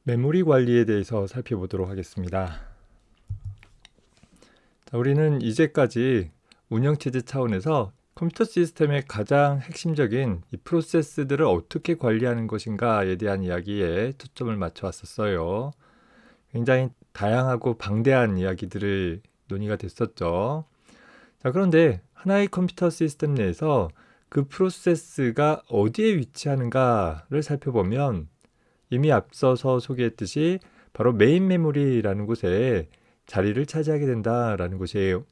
메모리 관리에 대해서 살펴보도록 하겠습니다. 자, 우리는 이제까지 운영체제 차원에서 컴퓨터 시스템의 가장 핵심적인 이 프로세스들을 어떻게 관리하는 것인가에 대한 이야기에 초점을 맞춰 왔었어요. 굉장히 다양하고 방대한 이야기들을 논의가 됐었죠. 자, 그런데 하나의 컴퓨터 시스템 내에서 그 프로세스가 어디에 위치하는가를 살펴보면 이미 앞서서 소개했듯이 바로 메인 메모리라는 곳에 자리를 차지하게 된다라는 것이에요.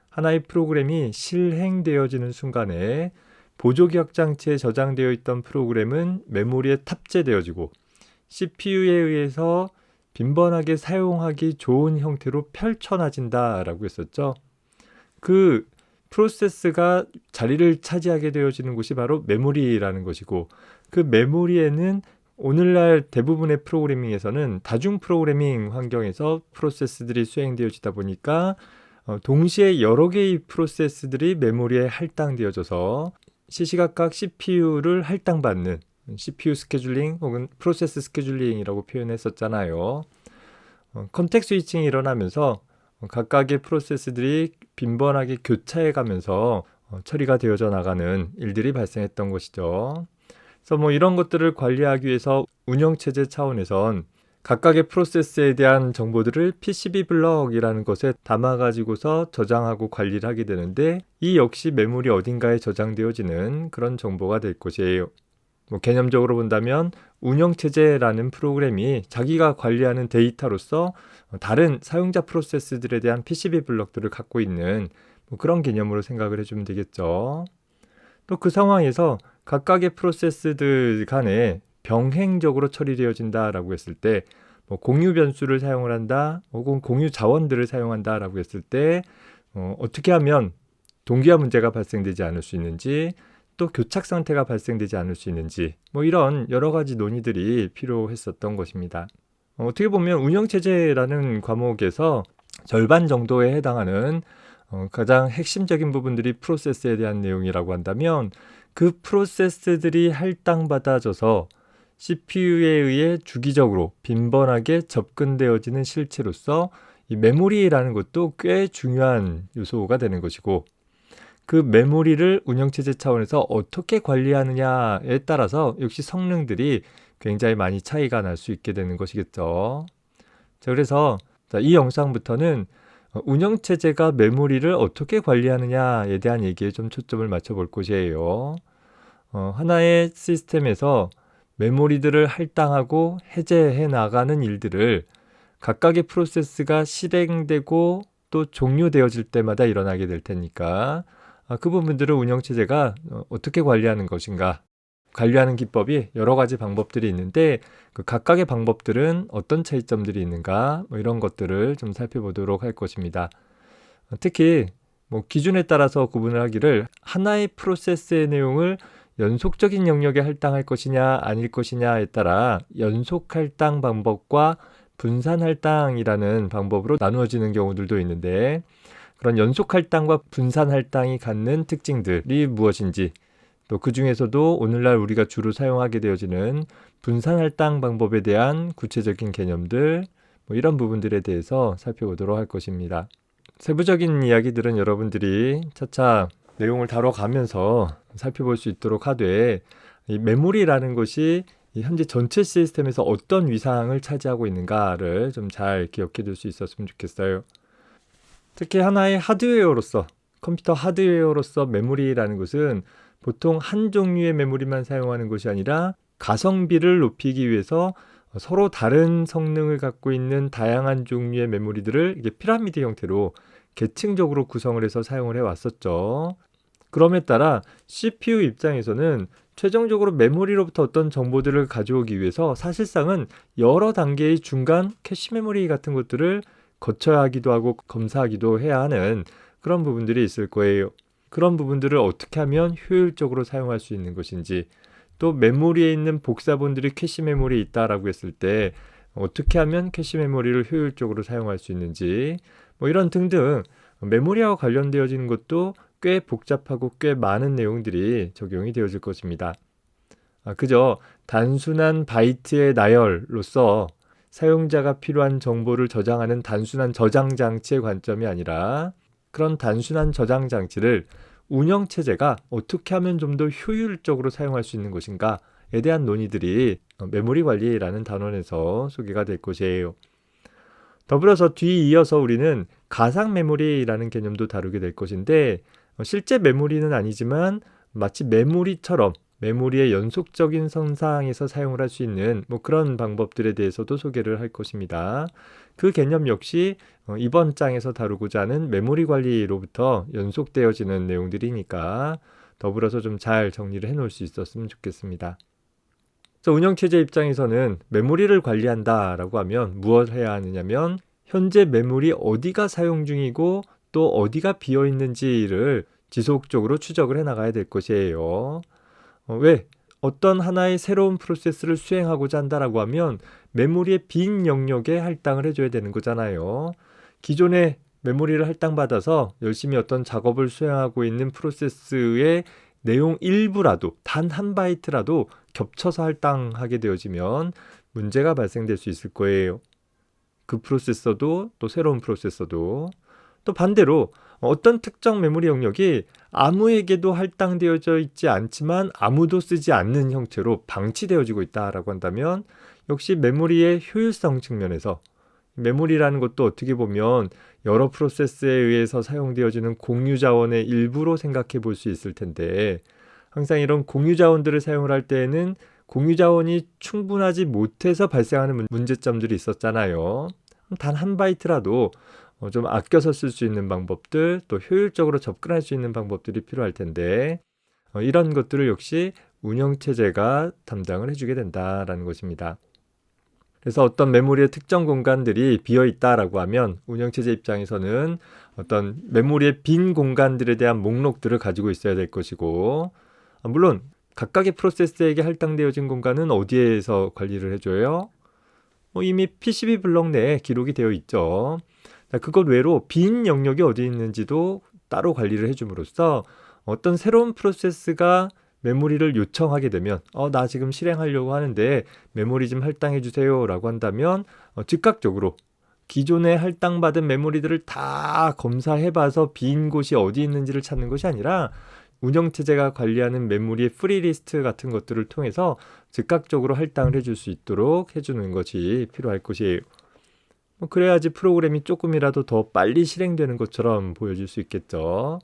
하나의 프로그램이 실행되어지는 순간에 보조기억 장치에 저장되어 있던 프로그램은 메모리에 탑재되어지고 CPU에 의해서 빈번하게 사용하기 좋은 형태로 펼쳐놔진다라고 했었죠. 그 프로세스가 자리를 차지하게 되어지는 곳이 바로 메모리라는 것이고, 그 메모리에는 오늘날 대부분의 프로그래밍에서는 다중 프로그래밍 환경에서 프로세스들이 수행되어지다 보니까 동시에 여러 개의 프로세스들이 메모리에 할당되어져서 시시각각 CPU를 할당받는 CPU 스케줄링 혹은 프로세스 스케줄링이라고 표현했었잖아요. 컨텍 스위칭이 일어나면서 각각의 프로세스들이 빈번하게 교차해 가면서 처리가 되어져 나가는 일들이 발생했던 것이죠. 그래서 이런 것들을 관리하기 위해서 운영체제 차원에선 각각의 프로세스에 대한 정보들을 PCB 블럭이라는 것에 담아가지고서 저장하고 관리를 하게 되는데, 이 역시 메모리 어딘가에 저장되어지는 그런 정보가 될 것이에요. 개념적으로 본다면 운영체제라는 프로그램이 자기가 관리하는 데이터로서 다른 사용자 프로세스들에 대한 PCB 블럭들을 갖고 있는 그런 개념으로 생각을 해주면 되겠죠. 또 그 상황에서 각각의 프로세스들 간에 병행적으로 처리되어진다라고 했을 때, 공유 변수를 사용을 한다 혹은 공유 자원들을 사용한다라고 했을 때 어떻게 하면 동기화 문제가 발생되지 않을 수 있는지, 또 교착 상태가 발생되지 않을 수 있는지, 이런 여러 가지 논의들이 필요했었던 것입니다. 어떻게 보면 운영체제라는 과목에서 절반 정도에 해당하는 가장 핵심적인 부분들이 프로세스에 대한 내용이라고 한다면, 그 프로세스들이 할당받아져서 CPU에 의해 주기적으로 빈번하게 접근되어지는 실체로서 이 메모리라는 것도 꽤 중요한 요소가 되는 것이고, 그 메모리를 운영체제 차원에서 어떻게 관리하느냐에 따라서 역시 성능들이 굉장히 많이 차이가 날 수 있게 되는 것이겠죠. 자, 그래서 이 영상부터는 운영체제가 메모리를 어떻게 관리하느냐에 대한 얘기에 좀 초점을 맞춰볼 것이에요. 하나의 시스템에서 메모리들을 할당하고 해제해 나가는 일들을 각각의 프로세스가 실행되고 또 종료되어질 때마다 일어나게 될 테니까, 그 부분들을 운영체제가 어떻게 관리하는 것인가, 관리하는 기법이 여러 가지 방법들이 있는데 그 각각의 방법들은 어떤 차이점들이 있는가, 이런 것들을 좀 살펴보도록 할 것입니다. 특히 기준에 따라서 구분을 하기를, 하나의 프로세스의 내용을 연속적인 영역에 할당할 것이냐 아닐 것이냐에 따라 연속 할당 방법과 분산 할당이라는 방법으로 나누어지는 경우들도 있는데, 그런 연속 할당과 분산 할당이 갖는 특징들이 무엇인지, 또 그 중에서도 오늘날 우리가 주로 사용하게 되어지는 분산 할당 방법에 대한 구체적인 개념들, 이런 부분들에 대해서 살펴보도록 할 것입니다. 세부적인 이야기들은 여러분들이 차차 내용을 다뤄가면서 살펴볼 수 있도록 하되, 이 메모리라는 것이 현재 전체 시스템에서 어떤 위상을 차지하고 있는가를 좀 잘 기억해 둘 수 있었으면 좋겠어요. 특히 하나의 하드웨어로서, 컴퓨터 하드웨어로서 메모리라는 것은 보통 한 종류의 메모리만 사용하는 것이 아니라 가성비를 높이기 위해서 서로 다른 성능을 갖고 있는 다양한 종류의 메모리들을 이게 피라미드 형태로 계층적으로 구성을 해서 사용을 해왔었죠. 그럼에 따라 CPU 입장에서는 최종적으로 메모리로부터 어떤 정보들을 가져오기 위해서 사실상은 여러 단계의 중간 캐시 메모리 같은 것들을 거쳐야 하기도 하고 검사하기도 해야 하는 그런 부분들이 있을 거예요. 그런 부분들을 어떻게 하면 효율적으로 사용할 수 있는 것인지, 또 메모리에 있는 복사본들이 캐시 메모리에 있다라고 했을 때 어떻게 하면 캐시 메모리를 효율적으로 사용할 수 있는지, 이런 등등 메모리와 관련되어지는 것도 꽤 복잡하고 꽤 많은 내용들이 적용이 되어질 것입니다. 그저 단순한 바이트의 나열로서 사용자가 필요한 정보를 저장하는 단순한 저장 장치의 관점이 아니라 그런 단순한 저장 장치를 운영체제가 어떻게 하면 좀 더 효율적으로 사용할 수 있는 것인가에 대한 논의들이 메모리 관리라는 단원에서 소개가 될 것이에요. 더불어서 뒤이어서 우리는 가상 메모리라는 개념도 다루게 될 것인데 실제 메모리는 아니지만 마치 메모리처럼 메모리의 연속적인 선상에서 사용을 할 수 있는 그런 방법들에 대해서도 소개를 할 것입니다. 그 개념 역시 이번 장에서 다루고자 하는 메모리 관리로부터 연속되어지는 내용들이니까 더불어서 좀 잘 정리를 해놓을 수 있었으면 좋겠습니다. 그래서 운영체제 입장에서는 메모리를 관리한다라고 하면 무엇을 해야 하느냐면 현재 메모리 어디가 사용 중이고 또 어디가 비어 있는지를 지속적으로 추적을 해 나가야 될 것이에요. 왜? 어떤 하나의 새로운 프로세스를 수행하고자 한다라고 하면 메모리의 빈 영역에 할당을 해줘야 되는 거잖아요. 기존에 메모리를 할당받아서 열심히 어떤 작업을 수행하고 있는 프로세스의 내용 일부라도 단 한 바이트라도 겹쳐서 할당하게 되어지면 문제가 발생될 수 있을 거예요. 그 프로세서도 또 새로운 프로세서도 또 반대로 어떤 특정 메모리 영역이 아무에게도 할당되어져 있지 않지만 아무도 쓰지 않는 형태로 방치되어지고 있다라고 한다면 역시 메모리의 효율성 측면에서 메모리라는 것도 어떻게 보면 여러 프로세스에 의해서 사용되어지는 공유 자원의 일부로 생각해 볼 수 있을 텐데 항상 이런 공유 자원들을 사용을 할 때에는 공유 자원이 충분하지 못해서 발생하는 문제점들이 있었잖아요. 단 한 바이트라도 좀 아껴서 쓸 수 있는 방법들, 또 효율적으로 접근할 수 있는 방법들이 필요할 텐데 이런 것들을 역시 운영체제가 담당을 해주게 된다라는 것입니다. 그래서 어떤 메모리의 특정 공간들이 비어 있다라고 하면 운영체제 입장에서는 어떤 메모리의 빈 공간들에 대한 목록들을 가지고 있어야 될 것이고 물론 각각의 프로세스에게 할당되어진 공간은 어디에서 관리를 해줘요? 이미 PCB 블록 내에 기록이 되어 있죠. 그것 외로 빈 영역이 어디 있는지도 따로 관리를 해줌으로써 어떤 새로운 프로세스가 메모리를 요청하게 되면 나 지금 실행하려고 하는데 메모리 좀 할당해 주세요 라고 한다면 즉각적으로 기존에 할당받은 메모리들을 다 검사해봐서 빈 곳이 어디 있는지를 찾는 것이 아니라 운영체제가 관리하는 메모리의 프리리스트 같은 것들을 통해서 즉각적으로 할당을 해줄 수 있도록 해주는 것이 필요할 것이에요. 그래야지 프로그램이 조금이라도 더 빨리 실행되는 것처럼 보여질 수 있겠죠.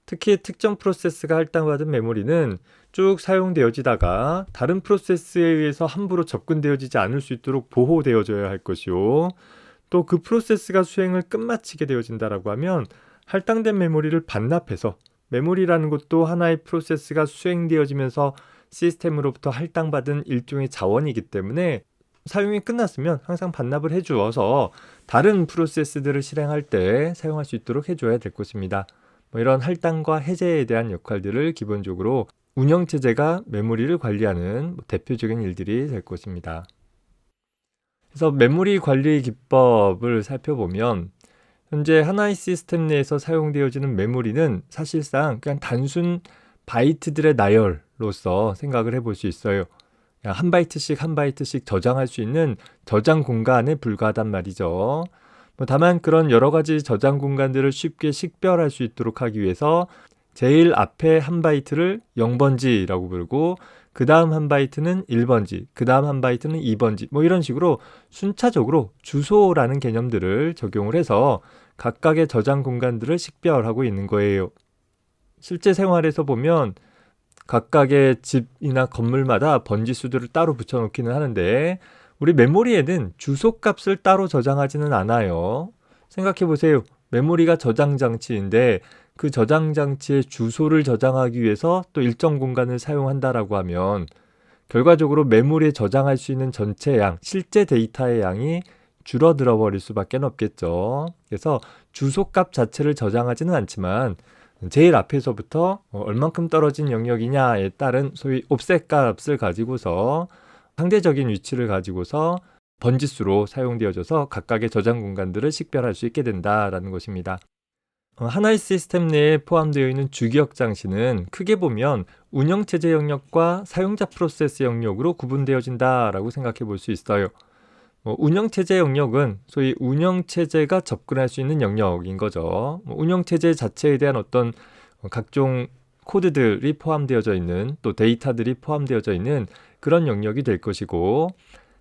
특히 특정 프로세스가 할당받은 메모리는 쭉 사용되어지다가 다른 프로세스에 의해서 함부로 접근되어지지 않을 수 있도록 보호되어져야 할 것이요. 또 그 프로세스가 수행을 끝마치게 되어진다라고 하면 할당된 메모리를 반납해서 메모리라는 것도 하나의 프로세스가 수행되어지면서 시스템으로부터 할당받은 일종의 자원이기 때문에 사용이 끝났으면 항상 반납을 해주어서 다른 프로세스들을 실행할 때 사용할 수 있도록 해줘야 될 것입니다. 이런 할당과 해제에 대한 역할들을 기본적으로 운영체제가 메모리를 관리하는 대표적인 일들이 될 것입니다. 그래서 메모리 관리 기법을 살펴보면 현재 하나의 시스템 내에서 사용되어지는 메모리는 사실상 그냥 단순 바이트들의 나열로서 생각을 해볼 수 있어요. 한 바이트씩 한 바이트씩 저장할 수 있는 저장 공간에 불과하단 말이죠. 다만 그런 여러 가지 저장 공간들을 쉽게 식별할 수 있도록 하기 위해서 제일 앞에 한 바이트를 0번지라고 부르고 그 다음 한 바이트는 1번지, 그 다음 한 바이트는 2번지 이런 식으로 순차적으로 주소라는 개념들을 적용을 해서 각각의 저장 공간들을 식별하고 있는 거예요. 실제 생활에서 보면 각각의 집이나 건물마다 번지수들을 따로 붙여놓기는 하는데 우리 메모리에는 주소값을 따로 저장하지는 않아요. 생각해보세요. 메모리가 저장 장치인데 그 저장 장치의 주소를 저장하기 위해서 또 일정 공간을 사용한다라고 하면 결과적으로 메모리에 저장할 수 있는 전체 양, 실제 데이터의 양이 줄어들어 버릴 수밖에 없겠죠. 그래서 주소값 자체를 저장하지는 않지만 제일 앞에서부터 얼만큼 떨어진 영역이냐에 따른 소위 옵셋 값을 가지고서 상대적인 위치를 가지고서 번지수로 사용되어져서 각각의 저장 공간들을 식별할 수 있게 된다라는 것입니다. 하나의 시스템 내에 포함되어 있는 주기억 장치는 크게 보면 운영체제 영역과 사용자 프로세스 영역으로 구분되어진다라고 생각해 볼 수 있어요. 운영체제 영역은 소위 운영체제가 접근할 수 있는 영역인 거죠. 운영체제 자체에 대한 어떤 각종 코드들이 포함되어져 있는, 또 데이터들이 포함되어져 있는 그런 영역이 될 것이고,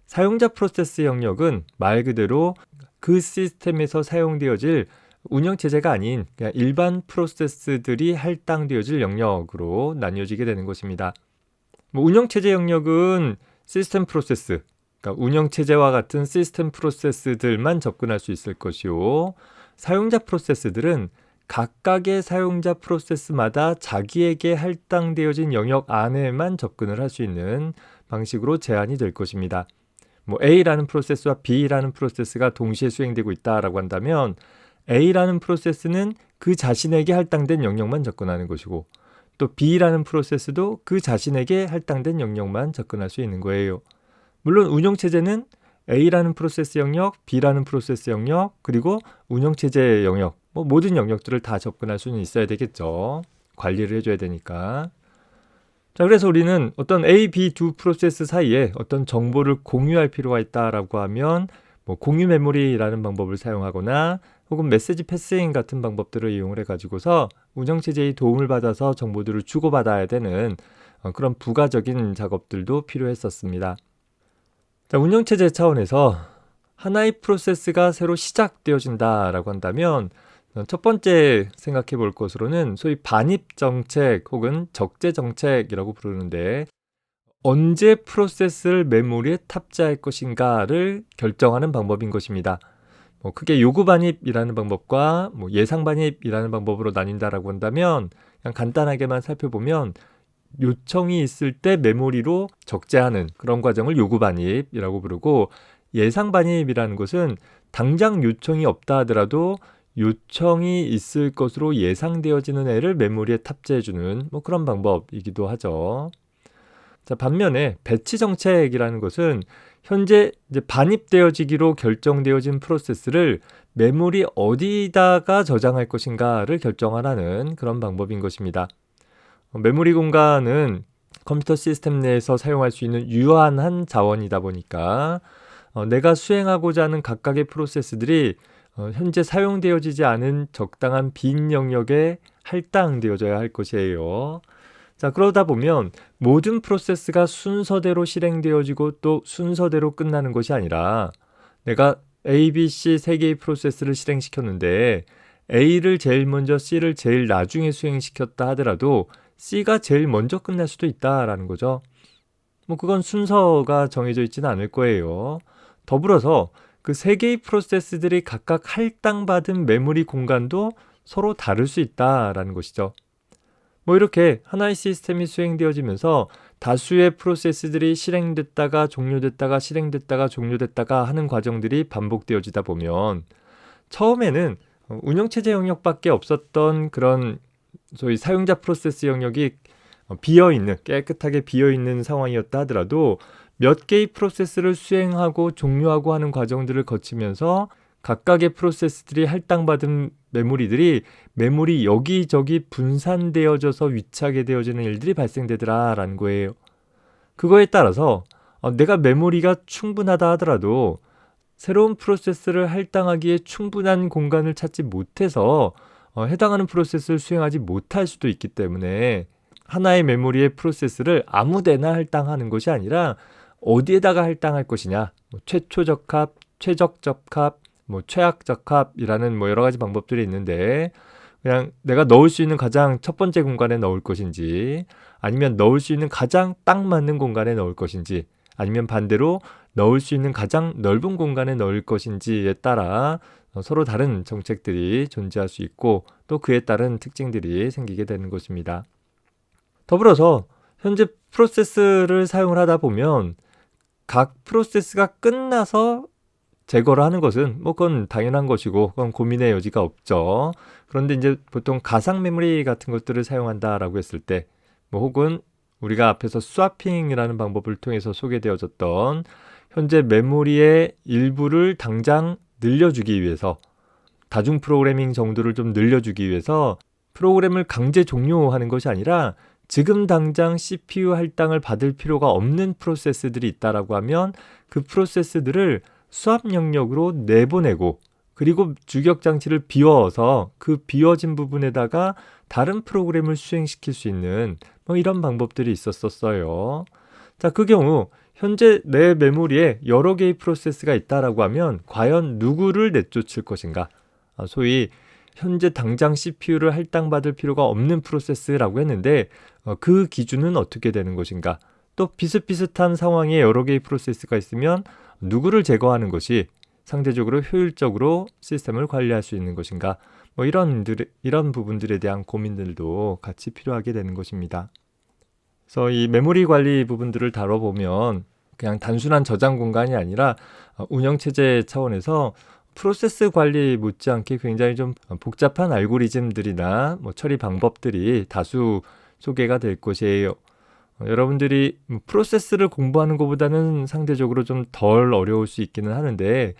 사용자 프로세스 영역은 말 그대로 그 시스템에서 사용되어질 운영체제가 아닌 그냥 일반 프로세스들이 할당되어질 영역으로 나뉘어지게 되는 것입니다. 운영체제 영역은 시스템 프로세스, 그러니까 운영체제와 같은 시스템 프로세스들만 접근할 수 있을 것이요, 사용자 프로세스들은 각각의 사용자 프로세스마다 자기에게 할당되어진 영역 안에만 접근을 할 수 있는 방식으로 제한이 될 것입니다. A라는 프로세스와 B라는 프로세스가 동시에 수행되고 있다라고 한다면 A라는 프로세스는 그 자신에게 할당된 영역만 접근하는 것이고, 또 B라는 프로세스도 그 자신에게 할당된 영역만 접근할 수 있는 거예요. 물론 운영체제는 A라는 프로세스 영역, B라는 프로세스 영역, 그리고 운영체제 영역, 모든 영역들을 다 접근할 수는 있어야 되겠죠. 관리를 해줘야 되니까. 자, 그래서 우리는 어떤 A, B 두 프로세스 사이에 어떤 정보를 공유할 필요가 있다라고 하면 공유 메모리라는 방법을 사용하거나 혹은 메시지 패싱 같은 방법들을 이용을 해가지고서 운영체제의 도움을 받아서 정보들을 주고받아야 되는 그런 부가적인 작업들도 필요했었습니다. 자, 운영체제 차원에서 하나의 프로세스가 새로 시작되어진다라고 한다면 첫 번째 생각해 볼 것으로는 소위 반입 정책 혹은 적재 정책이라고 부르는데, 언제 프로세스를 메모리에 탑재할 것인가를 결정하는 방법인 것입니다. 크게 요구 반입이라는 방법과 예상 반입이라는 방법으로 나뉜다라고 한다면, 그냥 간단하게만 살펴보면 요청이 있을 때 메모리로 적재하는 그런 과정을 요구 반입이라고 부르고, 예상 반입이라는 것은 당장 요청이 없다 하더라도 요청이 있을 것으로 예상되어지는 애를 메모리에 탑재해주는 그런 방법이기도 하죠. 자, 반면에 배치 정책이라는 것은 현재 이제 반입되어지기로 결정되어진 프로세스를 메모리 어디다가 저장할 것인가를 결정하라는 그런 방법인 것입니다. 메모리 공간은 컴퓨터 시스템 내에서 사용할 수 있는 유한한 자원이다 보니까 내가 수행하고자 하는 각각의 프로세스들이 현재 사용되어지지 않은 적당한 빈 영역에 할당되어져야 할 것이에요. 자, 그러다 보면 모든 프로세스가 순서대로 실행되어지고 또 순서대로 끝나는 것이 아니라, 내가 A, B, C 세 개의 프로세스를 실행시켰는데 A를 제일 먼저 C를 제일 나중에 수행시켰다 하더라도 C가 제일 먼저 끝날 수도 있다라는 거죠. 그건 순서가 정해져 있지는 않을 거예요. 더불어서 그 세 개의 프로세스들이 각각 할당받은 메모리 공간도 서로 다를 수 있다라는 것이죠. 이렇게 하나의 시스템이 수행되어지면서 다수의 프로세스들이 실행됐다가 종료됐다가 실행됐다가 종료됐다가 하는 과정들이 반복되어지다 보면, 처음에는 운영체제 영역밖에 없었던 그런 소위 사용자 프로세스 영역이 비어있는, 깨끗하게 비어있는 상황이었다 하더라도 몇 개의 프로세스를 수행하고 종료하고 하는 과정들을 거치면서 각각의 프로세스들이 할당받은 메모리들이 메모리 여기저기 분산되어져서 위치하게 되어지는 일들이 발생되더라라는 거예요. 그거에 따라서 내가 메모리가 충분하다 하더라도 새로운 프로세스를 할당하기에 충분한 공간을 찾지 못해서 해당하는 프로세스를 수행하지 못할 수도 있기 때문에, 하나의 메모리의 프로세스를 아무데나 할당하는 것이 아니라 어디에다가 할당할 것이냐, 최초 적합, 최적 적합, 최악 적합이라는 여러 가지 방법들이 있는데, 그냥 내가 넣을 수 있는 가장 첫 번째 공간에 넣을 것인지, 아니면 넣을 수 있는 가장 딱 맞는 공간에 넣을 것인지, 아니면 반대로 넣을 수 있는 가장 넓은 공간에 넣을 것인지에 따라 서로 다른 정책들이 존재할 수 있고, 또 그에 따른 특징들이 생기게 되는 것입니다. 더불어서 현재 프로세스를 사용을 하다 보면 각 프로세스가 끝나서 제거를 하는 것은 그건 당연한 것이고, 그건 고민의 여지가 없죠. 그런데 이제 보통 가상 메모리 같은 것들을 사용한다라고 했을 때, 혹은 우리가 앞에서 스와핑이라는 방법을 통해서 소개되어졌던 현재 메모리의 일부를 당장 늘려주기 위해서 다중 프로그래밍 정도를 좀 늘려주기 위해서 프로그램을 강제 종료하는 것이 아니라 지금 당장 CPU 할당을 받을 필요가 없는 프로세스들이 있다라고 하면 그 프로세스들을 수압 영역으로 내보내고 그리고 주기억 장치를 비워서 그 비워진 부분에다가 다른 프로그램을 수행시킬 수 있는 뭐 이런 방법들이 있었어요. 자, 그 경우 현재 내 메모리에 여러 개의 프로세스가 있다라고 하면 과연 누구를 내쫓을 것인가? 소위 현재 당장 CPU를 할당받을 필요가 없는 프로세스라고 했는데 그 기준은 어떻게 되는 것인가? 또 비슷비슷한 상황에 여러 개의 프로세스가 있으면 누구를 제거하는 것이 상대적으로 효율적으로 시스템을 관리할 수 있는 것인가? 뭐 이런 부분들에 대한 고민들도 같이 필요하게 되는 것입니다. 그래서 이 메모리 관리 부분들을 다뤄보면 그냥 단순한 저장 공간이 아니라 운영체제 차원에서 프로세스 관리 못지않게 굉장히 좀 복잡한 알고리즘들이나 뭐 처리 방법들이 다수 소개가 될 것이에요. 여러분들이 프로세스를 공부하는 것보다는 상대적으로 좀 덜 어려울 수 있기는 하는데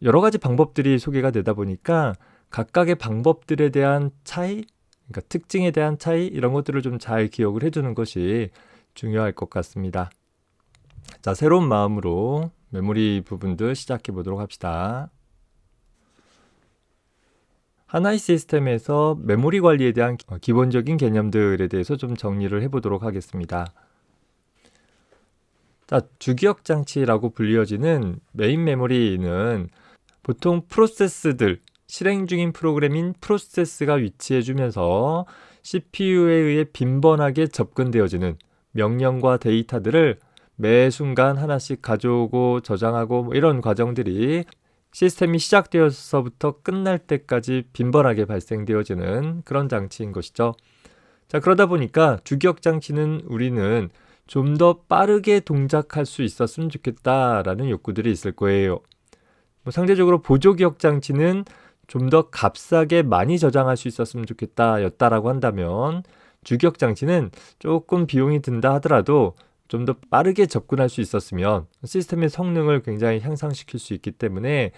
여러 가지 방법들이 소개가 되다 보니까 각각의 방법들에 대한 차이, 그러니까 특징에 대한 차이 이런 것들을 좀 잘 기억을 해두는 것이 중요할 것 같습니다. 자, 새로운 마음으로 메모리 부분들 시작해 보도록 합시다. 하나의 시스템에서 메모리 관리에 대한 기본적인 개념들에 대해서 좀 정리를 해보도록 하겠습니다. 자, 주기억 장치라고 불리어지는 메인 메모리는 보통 프로세스들, 실행 중인 프로그램인 프로세스가 위치해주면서 CPU에 의해 빈번하게 접근되어지는 명령과 데이터들을 매 순간 하나씩 가져오고 저장하고 뭐 이런 과정들이 시스템이 시작되어서부터 끝날 때까지 빈번하게 발생되어지는 그런 장치인 것이죠. 자, 그러다 보니까 주기억 장치는 우리는 좀 더 빠르게 동작할 수 있었으면 좋겠다라는 욕구들이 있을 거예요. 뭐 상대적으로 보조기억 장치는 좀 더 값싸게 많이 저장할 수 있었으면 좋겠다였다라고 한다면 주기억 장치는 조금 비용이 든다 하더라도 좀 더 빠르게 접근할 수 있었으면 시스템의 성능을 굉장히 향상시킬 수 있기 때문에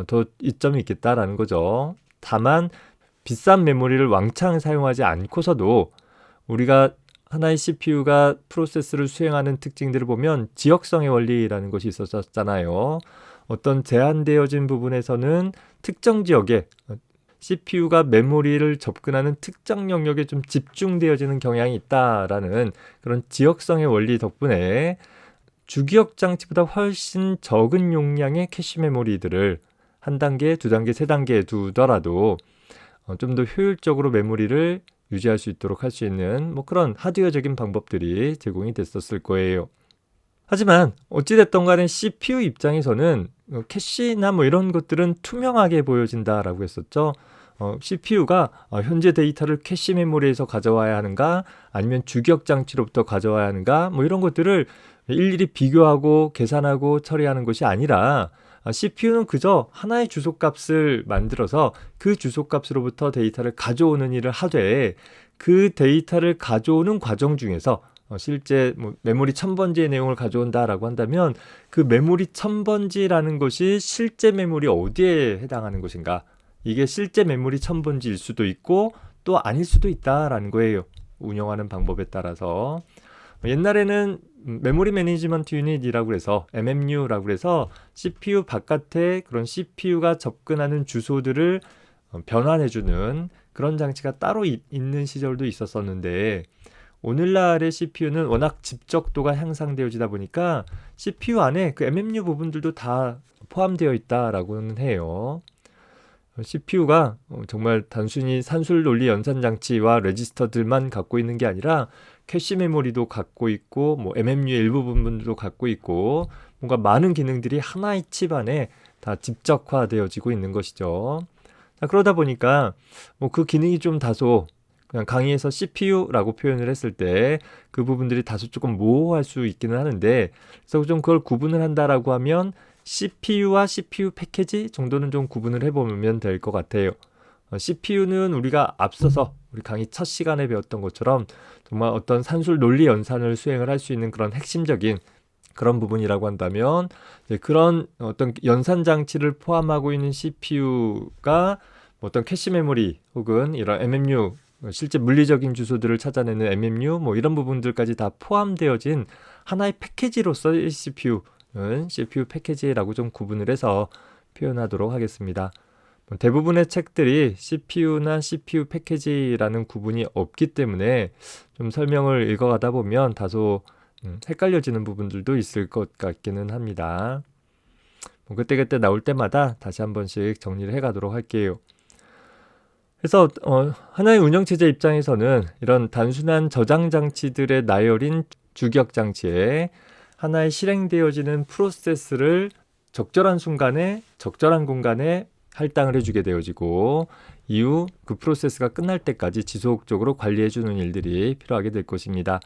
더 이점이 있겠다라는 거죠. 다만 비싼 메모리를 왕창 사용하지 않고서도 우리가 하나의 CPU가 프로세스를 수행하는 특징들을 보면 지역성의 원리라는 것이 있었잖아요. 어떤 제한되어진 부분에서는 특정 지역에 CPU가 메모리를 접근하는 특정 영역에 좀 집중되어지는 경향이 있다라는 그런 지역성의 원리 덕분에 주기억 장치보다 훨씬 적은 용량의 캐시 메모리들을 한 단계, 두 단계, 세 단계에 두더라도 좀 더 효율적으로 메모리를 유지할 수 있도록 할 수 있는 뭐 그런 하드웨어적인 방법들이 제공이 됐었을 거예요. 하지만 어찌됐든 간에 CPU 입장에서는 캐시나 뭐 이런 것들은 투명하게 보여진다라고 했었죠. CPU가 현재 데이터를 캐시 메모리에서 가져와야 하는가 아니면 주기억 장치로부터 가져와야 하는가 뭐 이런 것들을 일일이 비교하고 계산하고 처리하는 것이 아니라 CPU는 그저 하나의 주소값을 만들어서 그 주소값으로부터 데이터를 가져오는 일을 하되 그 데이터를 가져오는 과정 중에서 실제 뭐 메모리 1000번지의 내용을 가져온다라고 한다면 그 메모리 1000번지라는 것이 실제 메모리 어디에 해당하는 것인가? 이게 실제 메모리 1000번지일 수도 있고 또 아닐 수도 있다라는 거예요. 운영하는 방법에 따라서. 옛날에는 메모리 매니지먼트 유닛이라고 해서 MMU라고 해서 CPU 바깥에 그런 CPU가 접근하는 주소들을 변환해주는 그런 장치가 따로 있는 시절도 있었었는데 오늘날의 CPU는 워낙 집적도가 향상되어지다 보니까 CPU 안에 그 MMU 부분들도 다 포함되어 있다라고는 해요. CPU가 정말 단순히 산술 논리 연산 장치와 레지스터들만 갖고 있는 게 아니라 캐시 메모리도 갖고 있고 뭐 MMU의 일부 부분들도 갖고 있고 뭔가 많은 기능들이 하나의 칩 안에 다 집적화되어지고 있는 것이죠. 자, 그러다 보니까 뭐 그 기능이 좀 다소 그냥 강의에서 CPU라고 표현을 했을 때 그 부분들이 다소 조금 모호할 수 있기는 하는데 그래서 좀 그걸 구분을 한다라고 하면 CPU와 CPU 패키지 정도는 좀 구분을 해보면 될 것 같아요. CPU는 우리가 앞서서 우리 강의 첫 시간에 배웠던 것처럼 정말 어떤 산술 논리 연산을 수행을 할 수 있는 그런 핵심적인 그런 부분이라고 한다면 그런 어떤 연산 장치를 포함하고 있는 CPU가 어떤 캐시 메모리 혹은 이런 MMU 실제 물리적인 주소들을 찾아내는 MMU 이런 부분들까지 다 포함되어진 하나의 패키지로서 이 CPU는 CPU 패키지라고 좀 구분을 해서 표현하도록 하겠습니다. 대부분의 책들이 CPU나 CPU 패키지라는 구분이 없기 때문에 좀 설명을 읽어가다 보면 다소 헷갈려지는 부분들도 있을 것 같기는 합니다. 그때그때 나올 때마다 다시 한 번씩 정리를 해가도록 할게요. 그래서 하나의 운영체제 입장에서는 이런 단순한 저장 장치들의 나열인 주기억 장치에 하나의 실행되어지는 프로세스를 적절한 순간에 적절한 공간에 할당을 해주게 되어지고 이후 그 프로세스가 끝날 때까지 지속적으로 관리해주는 일들이 필요하게 될 것입니다.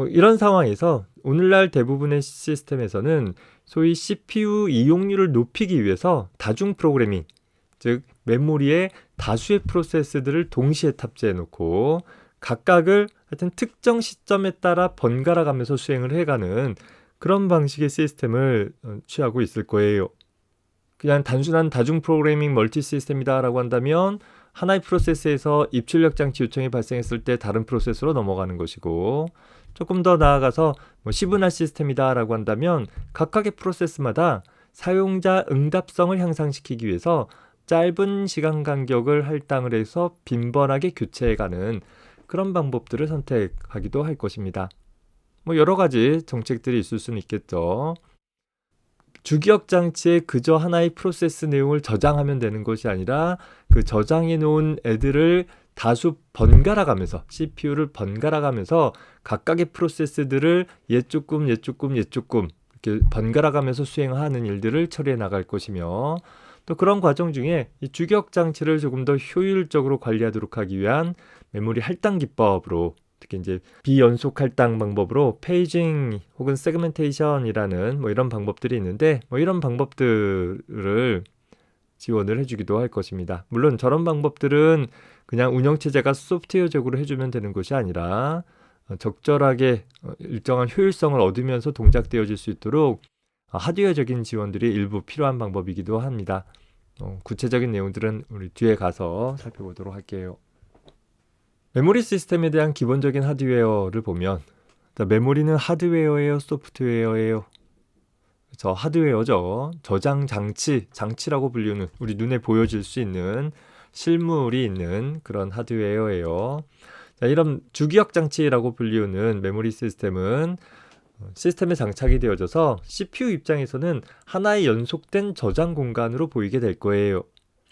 이런 상황에서 오늘날 대부분의 시스템에서는 소위 CPU 이용률을 높이기 위해서 다중 프로그래밍, 즉 메모리에 다수의 프로세스들을 동시에 탑재해 놓고 각각을 하여튼 특정 시점에 따라 번갈아 가면서 수행을 해가는 그런 방식의 시스템을 취하고 있을 거예요. 그냥 단순한 다중 프로그래밍 멀티 시스템이다 라고 한다면 하나의 프로세스에서 입출력 장치 요청이 발생했을 때 다른 프로세스로 넘어가는 것이고, 조금 더 나아가서 시분할 시스템이다 라고 한다면 각각의 프로세스마다 사용자 응답성을 향상시키기 위해서 짧은 시간 간격을 할당을 해서 빈번하게 교체해가는 그런 방법들을 선택하기도 할 것입니다. 여러 가지 정책들이 있을 수는 있겠죠. 주기억 장치에 그저 하나의 프로세스 내용을 저장하면 되는 것이 아니라 그 저장해 놓은 애들을 다수 번갈아 가면서 CPU를 번갈아 가면서 각각의 프로세스들을 얘 조금 이렇게 번갈아 가면서 수행하는 일들을 처리해 나갈 것이며, 또 그런 과정 중에 이 주기억 장치를 조금 더 효율적으로 관리하도록 하기 위한 메모리 할당 기법으로, 특히 이제 비연속 할당 방법으로 페이징 혹은 세그멘테이션이라는 이런 방법들이 있는데 이런 방법들을 지원을 해주기도 할 것입니다. 물론 저런 방법들은 그냥 운영체제가 소프트웨어적으로 해주면 되는 것이 아니라 적절하게 일정한 효율성을 얻으면서 동작되어질 수 있도록 하드웨어적인 지원들이 일부 필요한 방법이기도 합니다. 구체적인 내용들은 우리 뒤에 가서 살펴보도록 할게요. 메모리 시스템에 대한 기본적인 하드웨어를 보면 메모리는 하드웨어예요, 소프트웨어예요? 그렇죠, 하드웨어죠. 저장 장치라고 불리는 우리 눈에 보여질 수 있는 실물이 있는 그런 하드웨어예요. 이런 주기억 장치라고 불리우는 메모리 시스템은 시스템에 장착이 되어져서 CPU 입장에서는 하나의 연속된 저장 공간으로 보이게 될 거예요.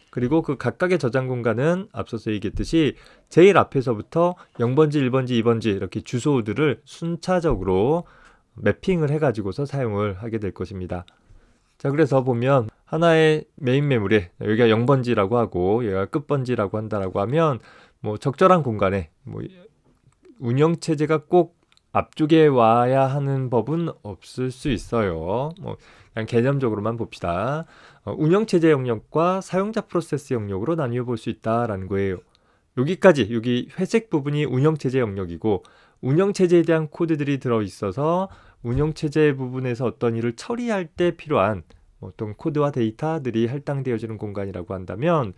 그리고 그 각각의 저장 공간은 앞서서 얘기했듯이 제일 앞에서부터 0번지, 1번지, 2번지 이렇게 주소들을 순차적으로 매핑을 해가지고서 사용을 하게 될 것입니다. 자, 그래서 보면 하나의 메인 메모리, 여기가 0번지라고 하고 여기가 끝번지라고 한다라고 하면 적절한 공간에 운영체제가 꼭 앞쪽에 와야 하는 법은 없을 수 있어요. 그냥 개념적으로만 봅시다. 운영체제 영역과 사용자 프로세스 영역으로 나뉘어 볼 수 있다라는 거예요. 여기 회색 부분이 운영체제 영역이고, 운영체제에 대한 코드들이 들어있어서 운영체제 부분에서 어떤 일을 처리할 때 필요한 어떤 코드와 데이터들이 할당되어지는 공간이라고 한다면,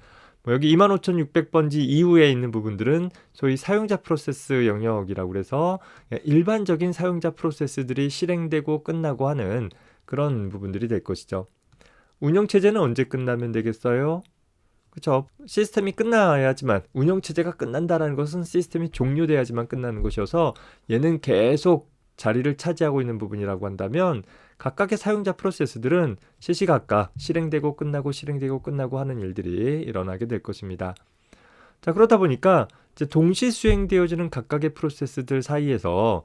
여기 25600번지 이후에 있는 부분들은 소위 사용자 프로세스 영역이라고 해서 일반적인 사용자 프로세스들이 실행되고 끝나고 하는 그런 부분들이 될 것이죠. 운영체제는 언제 끝나면 되겠어요? 그렇죠. 시스템이 끝나야지만, 운영체제가 끝난다는 것은 시스템이 종료돼야지만 끝나는 것이어서 얘는 계속 자리를 차지하고 있는 부분이라고 한다면 각각의 사용자 프로세스들은 시시각각 실행되고 끝나고 하는 일들이 일어나게 될 것입니다. 자, 그러다 보니까 이제 동시 수행되어지는 각각의 프로세스들 사이에서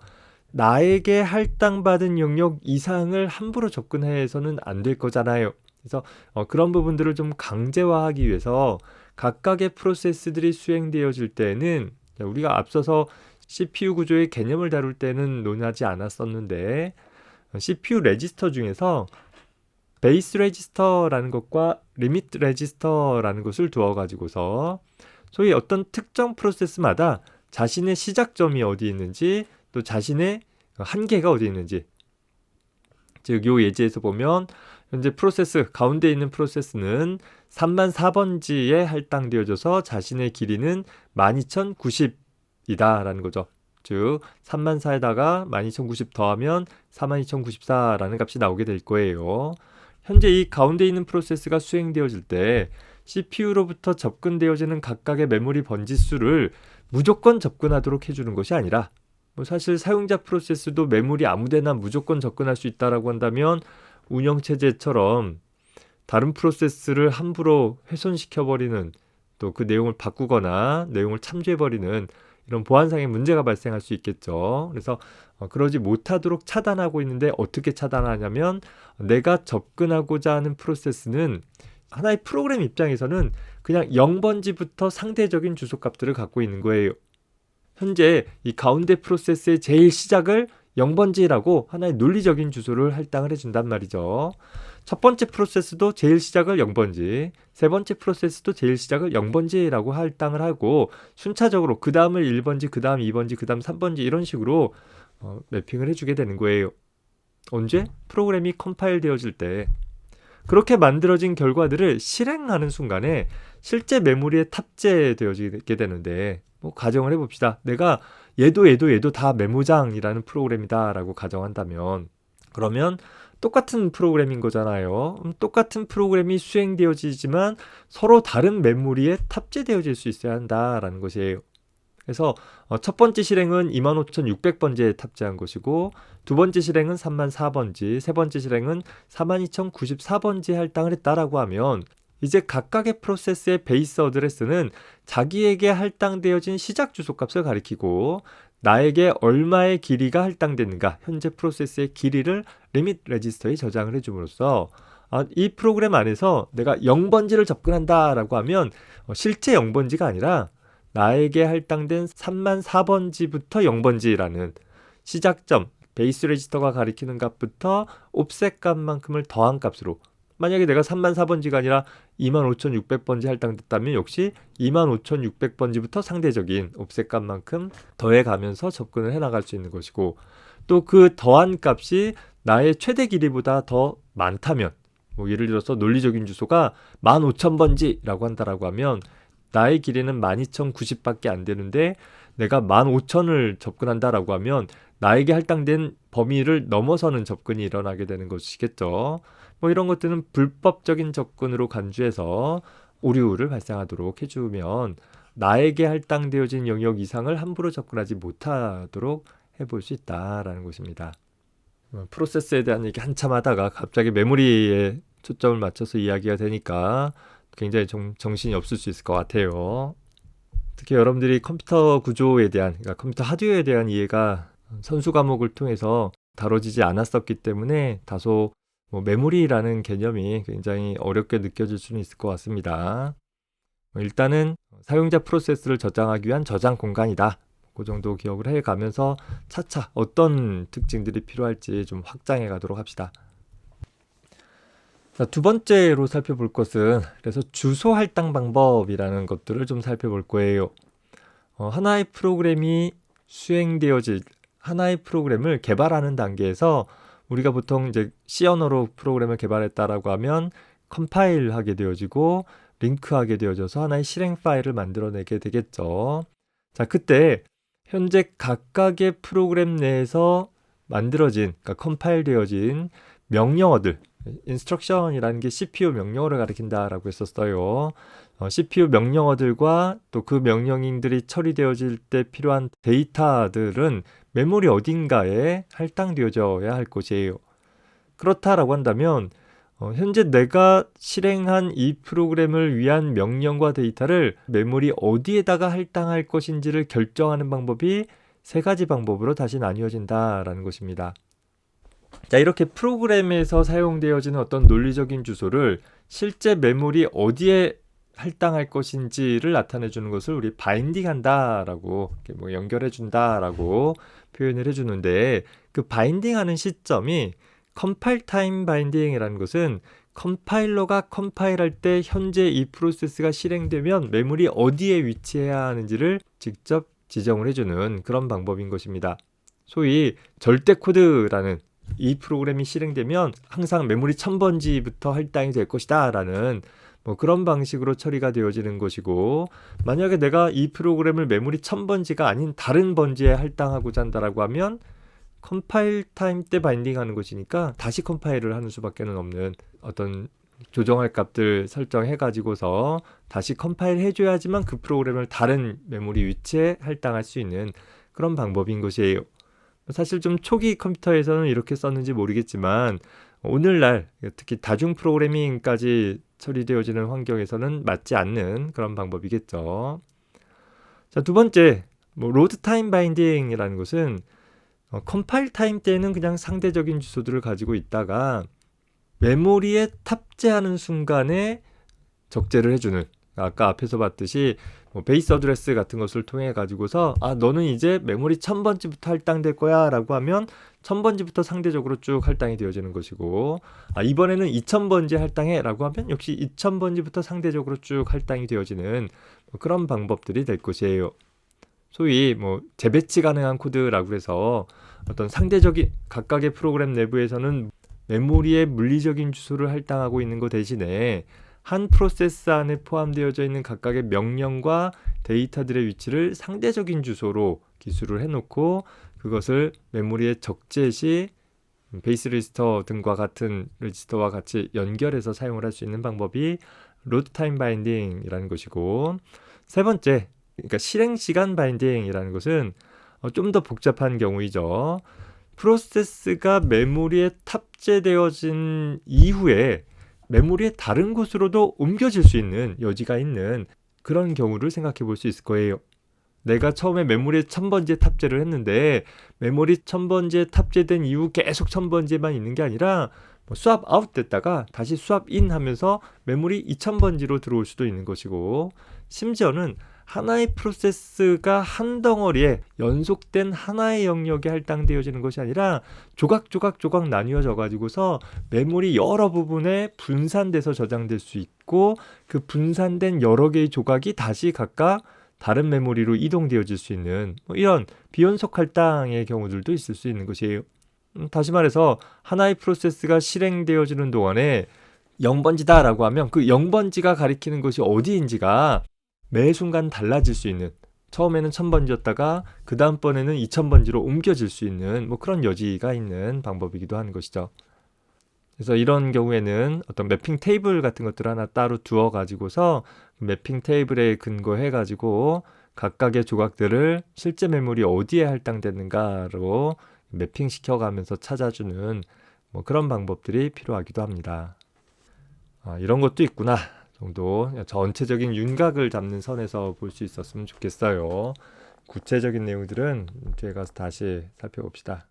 나에게 할당받은 영역 이상을 함부로 접근해서는 안 될 거잖아요. 그래서 그런 부분들을 좀 강제화하기 위해서 각각의 프로세스들이 수행되어질 때는, 우리가 앞서서 CPU 구조의 개념을 다룰 때는 논하지 않았었는데, CPU 레지스터 중에서 베이스 레지스터라는 것과 리미트 레지스터라는 것을 두어 가지고서 소위 어떤 특정 프로세스마다 자신의 시작점이 어디 있는지, 또 자신의 한계가 어디 있는지, 즉 요 예제에서 보면 현재 프로세스 가운데 있는 프로세스는 3004번지에 할당되어져서 자신의 길이는 12090이다 라는 거죠. 즉 3004에다가 12090 더하면 42094라는 값이 나오게 될 거예요. 현재 이 가운데 있는 프로세스가 수행되어질 때 CPU로부터 접근되어지는 각각의 메모리 번지 수를 무조건 접근하도록 해주는 것이 아니라 사실 사용자 프로세스도 메모리 아무데나 무조건 접근할 수 있다라고 한다면 운영체제처럼 다른 프로세스를 함부로 훼손시켜버리는 또 그 내용을 바꾸거나 내용을 참조해버리는 이런 보안상의 문제가 발생할 수 있겠죠. 그래서 그러지 못하도록 차단하고 있는데 어떻게 차단하냐면 내가 접근하고자 하는 프로세스는 하나의 프로그램 입장에서는 그냥 0번지부터 상대적인 주소값들을 갖고 있는 거예요. 현재 이 가운데 프로세스의 제일 시작을 0번지라고 하나의 논리적인 주소를 할당을 해준단 말이죠. 첫 번째 프로세스도 제일 시작을 0번지, 세 번째 프로세스도 제일 시작을 0번지라고 할당을 하고 순차적으로 그 다음을 1번지, 그 다음 2번지, 그 다음 3번지 이런 식으로 매핑을 해주게 되는 거예요. 언제? 프로그램이 컴파일 되어질 때. 그렇게 만들어진 결과들을 실행하는 순간에 실제 메모리에 탑재되어지게 되는데 가정을 해봅시다. 내가 얘도 다 메모장이라는 프로그램이다 라고 가정한다면 그러면 똑같은 프로그램인 거잖아요. 똑같은 프로그램이 수행되어지지만 서로 다른 메모리에 탑재되어질 수 있어야 한다라는 것이에요. 그래서 첫 번째 실행은 25600번지에 탑재한 것이고 두 번째 실행은 3004번지, 세 번째 실행은 42094번지에 할당을 했다라고 하면 이제 각각의 프로세스의 베이스 어드레스는 자기에게 할당되어진 시작 주소값을 가리키고 나에게 얼마의 길이가 할당됐는가 현재 프로세스의 길이를 리밋 레지스터에 저장을 해줌으로써 이 프로그램 안에서 내가 0번지를 접근한다 라고 하면 실제 0번지가 아니라 나에게 할당된 3004번지부터 0번지라는 시작점 베이스 레지스터가 가리키는 값부터 옵셋 값만큼을 더한 값으로 만약에 내가 3004번지가 아니라 25600번지 할당됐다면 역시 25600번지부터 상대적인 옵셋 값만큼 더해가면서 접근을 해나갈 수 있는 것이고 또 그 더한 값이 나의 최대 길이보다 더 많다면 예를 들어서 논리적인 주소가 15000번지라고 한다라고 하면 나의 길이는 12090밖에 안 되는데 내가 15000을 접근한다라고 하면 나에게 할당된 범위를 넘어서는 접근이 일어나게 되는 것이겠죠. 이런 것들은 불법적인 접근으로 간주해서 오류를 발생하도록 해주면 나에게 할당되어진 영역 이상을 함부로 접근하지 못하도록 해볼 수 있다라는 것입니다. 프로세스에 대한 얘기 한참 하다가 갑자기 메모리에 초점을 맞춰서 이야기가 되니까 굉장히 정신이 없을 수 있을 것 같아요. 특히 여러분들이 컴퓨터 구조에 대한, 그러니까 컴퓨터 하드웨어에 대한 이해가 선수 과목을 통해서 다뤄지지 않았었기 때문에 다소 메모리라는 개념이 굉장히 어렵게 느껴질 수는 있을 것 같습니다. 일단은 사용자 프로세스를 저장하기 위한 저장 공간이다. 그 정도 기억을 해가면서 차차 어떤 특징들이 필요할지 좀 확장해 가도록 합시다. 자, 두 번째로 살펴볼 것은 그래서 주소 할당 방법이라는 것들을 좀 살펴볼 거예요. 하나의 프로그램이 수행되어질 하나의 프로그램을 개발하는 단계에서 우리가 보통 이제 C 언어로 프로그램을 개발했다라고 하면 컴파일하게 되어지고 링크하게 되어져서 하나의 실행 파일을 만들어내게 되겠죠. 자, 그때 현재 각각의 프로그램 내에서 만들어진, 그러니까 컴파일되어진 명령어들, 인스트럭션이라는 게 CPU 명령어를 가리킨다라고 했었어요. CPU 명령어들과 또 그 명령들이 처리되어질 때 필요한 데이터들은 메모리 어딘가에 할당되어져야 할 것이에요. 그렇다라고 한다면 현재 내가 실행한 이 프로그램을 위한 명령과 데이터를 메모리 어디에다가 할당할 것인지를 결정하는 방법이 세 가지 방법으로 다시 나뉘어진다라는 것입니다. 자, 이렇게 프로그램에서 사용되어지는 어떤 논리적인 주소를 실제 메모리 어디에 할당할 것인지를 나타내주는 것을 우리 바인딩한다라고 연결해준다라고 표현을 해주는데 그 바인딩하는 시점이 컴파일 타임 바인딩이라는 것은 컴파일러가 컴파일할 때 현재 이 프로세스가 실행되면 메모리 어디에 위치해야 하는지를 직접 지정을 해주는 그런 방법인 것입니다. 소위 절대 코드라는 이 프로그램이 실행되면 항상 메모리 1000번지부터 할당이 될 것이다 라는 뭐 그런 방식으로 처리가 되어지는 것이고, 만약에 내가 이 프로그램을 메모리 1000번지가 아닌 다른 번지에 할당하고자 한다라고 하면 컴파일 타임 때 바인딩하는 것이니까 다시 컴파일을 하는 수밖에 없는, 어떤 조정할 값들 설정해 가지고서 다시 컴파일 해줘야지만 그 프로그램을 다른 메모리 위치에 할당할 수 있는 그런 방법인 것이에요. 사실 좀 초기 컴퓨터에서는 이렇게 썼는지 모르겠지만 오늘날 특히 다중 프로그래밍까지 처리되어지는 환경에서는 맞지 않는 그런 방법이겠죠. 자, 두 번째, 로드 타임 바인딩이라는 것은 컴파일 타임 때는 그냥 상대적인 주소들을 가지고 있다가 메모리에 탑재하는 순간에 적재를 해주는, 아까 앞에서 봤듯이 베이스 어드레스 같은 것을 통해 가지고서 너는 이제 메모리 1000번지부터 할당될 거야 라고 하면 1000번지부터 상대적으로 쭉 할당이 되어지는 것이고, 이번에는 2000번지 할당해 라고 하면 역시 2000번지부터 상대적으로 쭉 할당이 되어지는 그런 방법들이 될 것이에요. 소위 재배치 가능한 코드라고 해서 어떤 상대적인 각각의 프로그램 내부에서는 메모리의 물리적인 주소를 할당하고 있는 것 대신에 한 프로세스 안에 포함되어져 있는 각각의 명령과 데이터들의 위치를 상대적인 주소로 기술을 해놓고 그것을 메모리에 적재 시 베이스 레지스터 등과 같은 레지스터와 같이 연결해서 사용을 할 수 있는 방법이 로드 타임 바인딩이라는 것이고, 세 번째, 그러니까 실행 시간 바인딩이라는 것은 좀 더 복잡한 경우이죠. 프로세스가 메모리에 탑재되어진 이후에 메모리의 다른 곳으로도 옮겨질 수 있는 여지가 있는 그런 경우를 생각해 볼 수 있을 거예요. 내가 처음에 메모리에 1000번지에 탑재를 했는데 메모리 1000번지에 탑재된 이후 계속 1000번지에만 있는 게 아니라 스왑 아웃 됐다가 다시 스왑 인 하면서 메모리 2000번지로 들어올 수도 있는 것이고, 심지어는 하나의 프로세스가 한 덩어리에 연속된 하나의 영역에 할당되어지는 것이 아니라 조각 나뉘어져 가지고서 메모리 여러 부분에 분산돼서 저장될 수 있고, 그 분산된 여러 개의 조각이 다시 각각 다른 메모리로 이동되어질 수 있는 이런 비연속 할당의 경우들도 있을 수 있는 것이에요. 다시 말해서 하나의 프로세스가 실행되어지는 동안에 0번지다 라고 하면 그 0번지가 가리키는 것이 어디인지가 매 순간 달라질 수 있는, 처음에는 1000번지였다가 그 다음번에는 2000번지로 옮겨질 수 있는 그런 여지가 있는 방법이기도 하는 것이죠. 그래서 이런 경우에는 어떤 매핑 테이블 같은 것들을 하나 따로 두어 가지고서 매핑 테이블에 근거해 가지고 각각의 조각들을 실제 메모리 어디에 할당되는가로 매핑 시켜가면서 찾아주는 그런 방법들이 필요하기도 합니다. 이런 것도 있구나 정도 전체적인 윤곽을 잡는 선에서 볼 수 있었으면 좋겠어요. 구체적인 내용들은 뒤에 가서 다시 살펴봅시다.